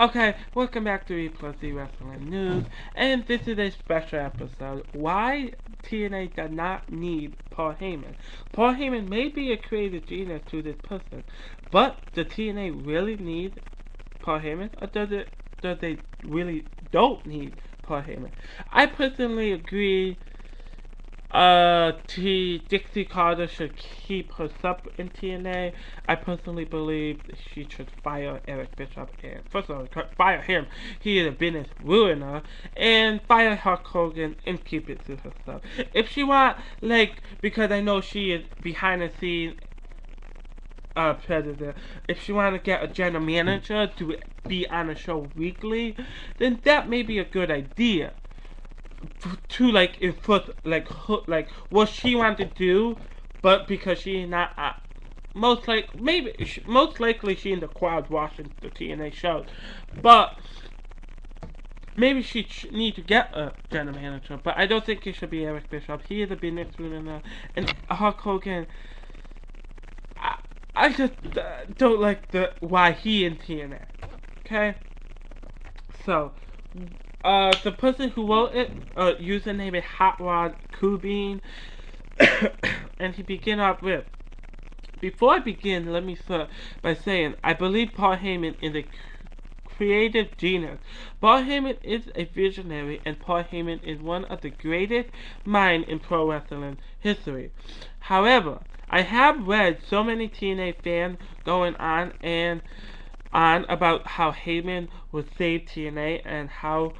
Okay, welcome back to E+D Wrestling News, and this is a special episode. Why TNA does not need Paul Heyman. Paul Heyman may be a creative genius to this person, but does TNA really need Paul Heyman, or does they really don't need Paul Heyman? I personally agree. Dixie Carter should keep her sub in TNA. I personally believe she should fire Eric Bischoff and first of all, fire him. He is a business ruiner, and fire Hulk Hogan and keep it to her sub. If she want, because I know she is behind the scenes president. If she want to get a general manager to be on a show weekly, then that may be a good idea. To enforce what she wanted to do, but because she's not most likely she in the crowd watching the TNA shows, but maybe she need to get a general manager. But I don't think it should be Eric Bischoff. He is a business ruler, and Hulk Hogan. I just don't like why he in TNA. Okay, so. The person who wrote it, username is Hot Rod Kubin, and he began up with, before I begin, let me start by saying, I believe Paul Heyman is a creative genius. Paul Heyman is a visionary, and Paul Heyman is one of the greatest minds in pro wrestling history. However, I have read so many TNA fans going on about how Heyman would save TNA and how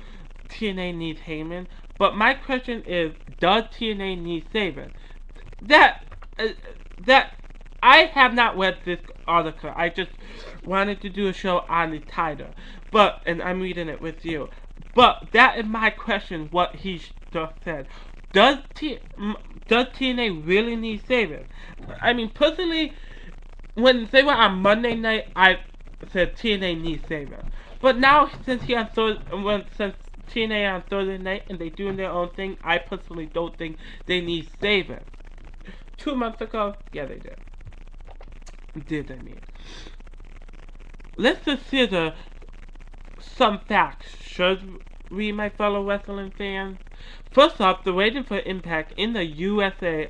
TNA needs Heyman. But my question is, does TNA need saving? That I have not read this article. I just wanted to do a show on the title, and I'm reading it with you. But that is my question. What he just said. Does TNA really need saving? I mean, personally, when they were on Monday night, I said TNA needs saving. But now, since TNA on Thursday night and they doing their own thing, I personally don't think they need saving. 2 months ago, yeah, they did. Did I mean? Let's consider some facts, should we, my fellow wrestling fans? First off, the rating for Impact in the USA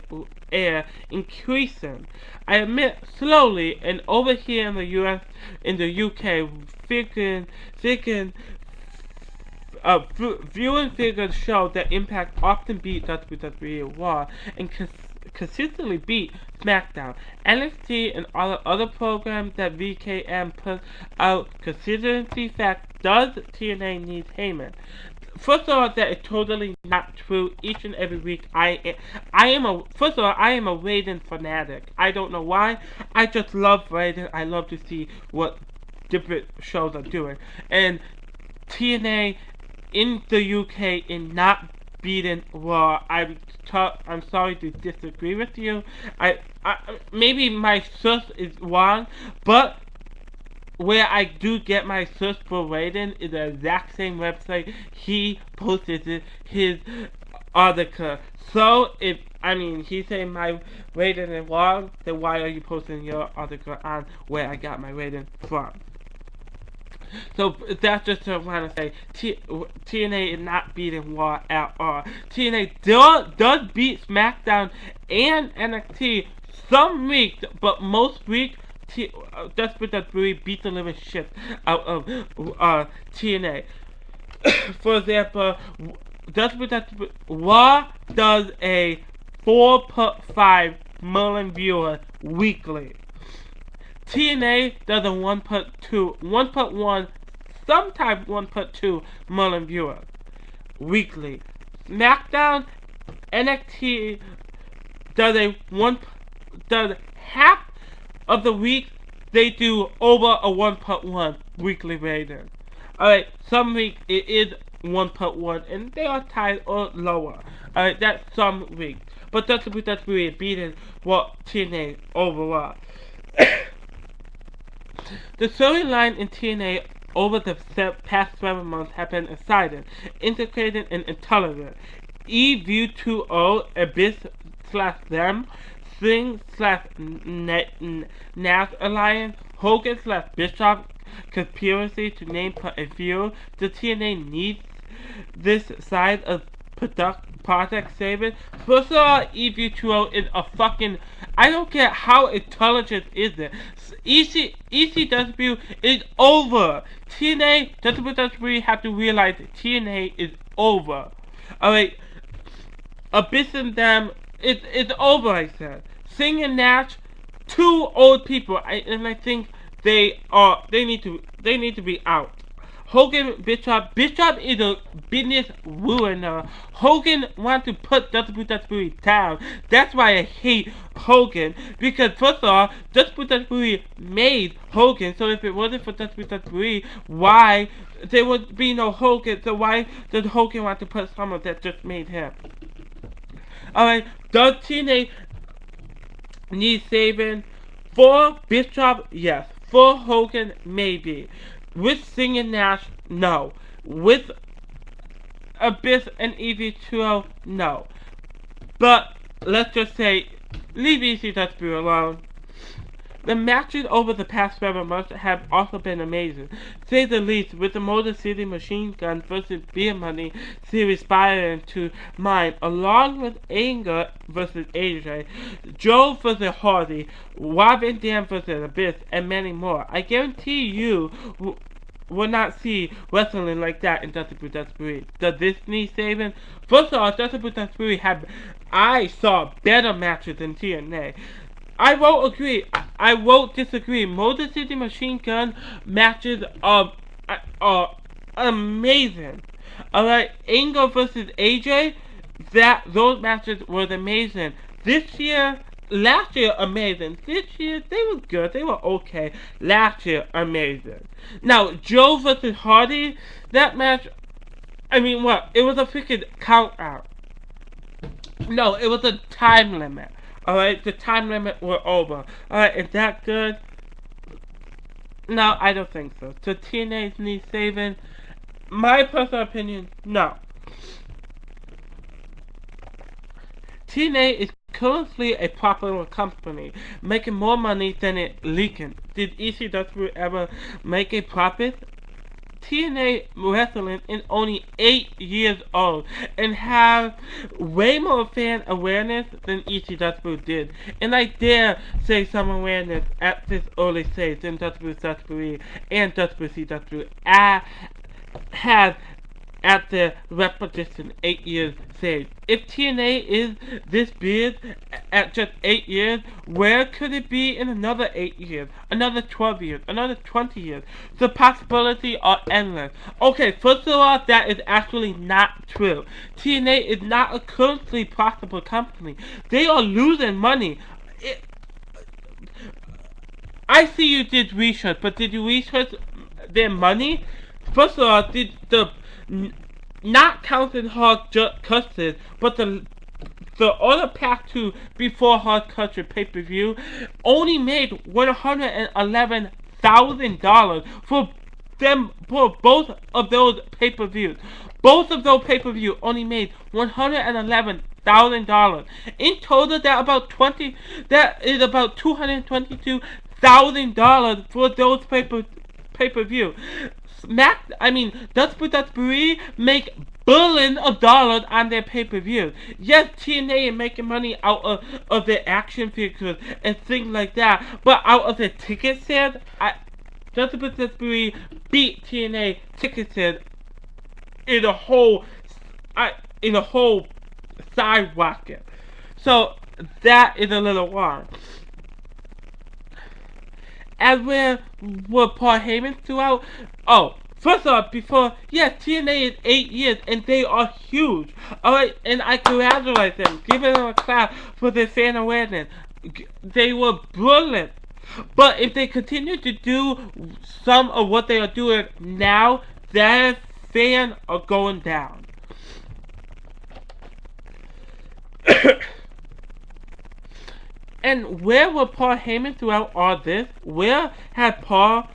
air increasing. I admit slowly, and over here in the US, in the UK, viewing figures show that Impact often beat WWE Raw and consistently beat SmackDown. NXT and all the other programs that VKM puts out, considering the fact, does TNA need Heyman? First of all, that is totally not true. Each and every week, I am a Raiden fanatic. I don't know why. I just love Raiden. I love to see what different shows are doing. And TNA in the UK is not beating Raw. I'm sorry to disagree with you. Maybe my source is wrong, but where I do get my search for Raiden is the exact same website he posted his article. So, he's saying my Raiden is wrong, then why are you posting your article on where I got my Raiden from? So, that's just what I want to say. TNA is not beating Raw at all. TNA does beat SmackDown and NXT some weeks, but most weeks, WWE beat the living shit out of TNA. For example, Raw does a 4.5 million viewers weekly. TNA does a 1.1, sometimes 1.2 million viewers weekly. SmackDown, NXT does half of the week they do over a 1.1 weekly rating. Alright, some weeks it is 1.1 and they are tied or lower. Alright, that's some weeks. But WWE beating what TNA overall. The storyline in TNA over the past 7 months have been exciting, integrated, and intelligent. EV2O, Abyss/them, Sting/Nash Alliance, Hogan/Bischoff conspiracy to name a few. The TNA needs this side of project saving. First of all, EV2O is a fucking. I don't care how intelligent is it. ECW is over. TNA, WWE have to realize that TNA is over. Alright, Abyss and them, it's over, I said. Singh and Nash, two old people, and I think they need to be out. Hogan, Bishop is a business ruiner. Hogan wants to put WWE down. That's why I hate Hogan. Because first of all, WWE made Hogan. So if it wasn't for WWE, why there would be no Hogan? So why did Hogan want to put someone that just made him? Alright, does TNA need saving? For Bishop, yes. For Hogan, maybe. With Singh and Nash, no. With Abyss and EV2O, no. But let's just say, leave ECW alone. The matches over the past 7 months have also been amazing. Say the least, with the Motor City Machine Gun vs. Beer Money series spiraling to mind, along with Anger vs. AJ, Joe vs. Hardy, Rob Van Dam vs. Abyss, and many more. I guarantee you will not see wrestling like that in WWE. Does this need saving? First of all, WWE I saw better matches than TNA. I won't agree. I won't disagree. Motor City Machine Gun matches are amazing. Alright, Angle vs. AJ, those matches were amazing. Last year, amazing. This year, they were good. They were okay. Last year, amazing. Now, Joe vs. Hardy, that match, I mean, what? It was a freaking count out. No, it was a time limit. Alright, the time limit were over. Alright, is that good? No, I don't think so. So TNA needs saving? My personal opinion, no. TNA is currently a profitable company, making more money than it leaking. Did ECW ever make a profit? TNA Wrestling is only 8 years old and have way more fan awareness than ECW did. And I dare say some awareness at this early stage than WWE and WCW have at the repetition 8 years stage. If TNA is this big at just 8 years, where could it be in another 8 years, another 12 years, another 20 years? The possibilities are endless. Okay, first of all, that is actually not true. TNA is not a currently profitable company. They are losing money. I see you did research, but did you research their money? First of all, did the not counting hard cuts, but the other pack 2 before hard cuts pay-per-view only made $111,000 for both of those pay-per-views. Both of those pay-per-views only made $111,000. In total, that is about $222,000 for those pay-per-view. WWE make billions of dollars on their pay-per-view. Yes, TNA is making money out of their action figures and things like that, but out of the ticket sales, WWE beat TNA ticket sales in a whole skyrocket. So that is a little wrong. As where Paul Heyman throughout. Oh, first off, TNA is 8 years and they are huge. Alright, and I congratulate them, giving them a clap for their fan awareness. They were brilliant. But if they continue to do some of what they are doing now, their fans are going down. And where was Paul Heyman throughout all this? Where had Paul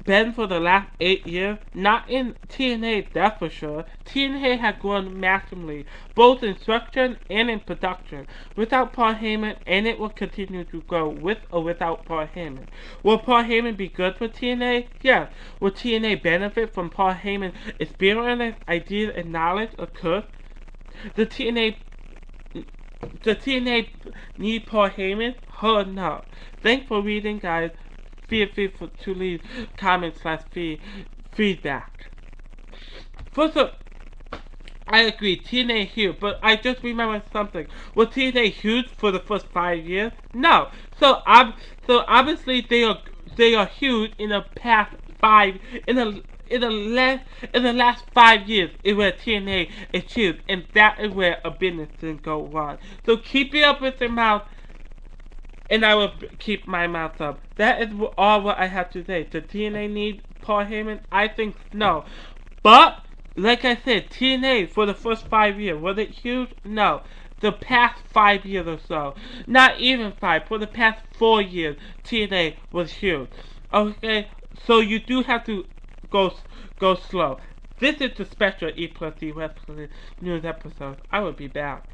been for the last 8 years? Not in TNA, that's for sure. TNA has grown massively, both in structure and in production, without Paul Heyman, and it will continue to grow with or without Paul Heyman. Will Paul Heyman be good for TNA? Yes. Will TNA benefit from Paul Heyman's experience, ideas, and knowledge? Of course. The TNA need Paul Heyman? Oh no. Thanks for reading, guys. Feel free to leave comments / feedback. First of all, I agree, TNA huge, but I just remembered something. Was TNA huge for the first 5 years? No. So obviously they are huge in the past 5 in the last 5 years is where TNA is huge, and that is where a business can go wrong. So keep it up with your mouth, and I will keep my mouth up. That is all what I have to say. Does TNA need Paul Heyman? I think no. But, like I said, TNA for the first 5 years, was it huge? No. The past 5 years or so. Not even 5. For the past 4 years, TNA was huge. Okay? So you do have to go slow. This is the special E+D Wrestling news episode. I will be back.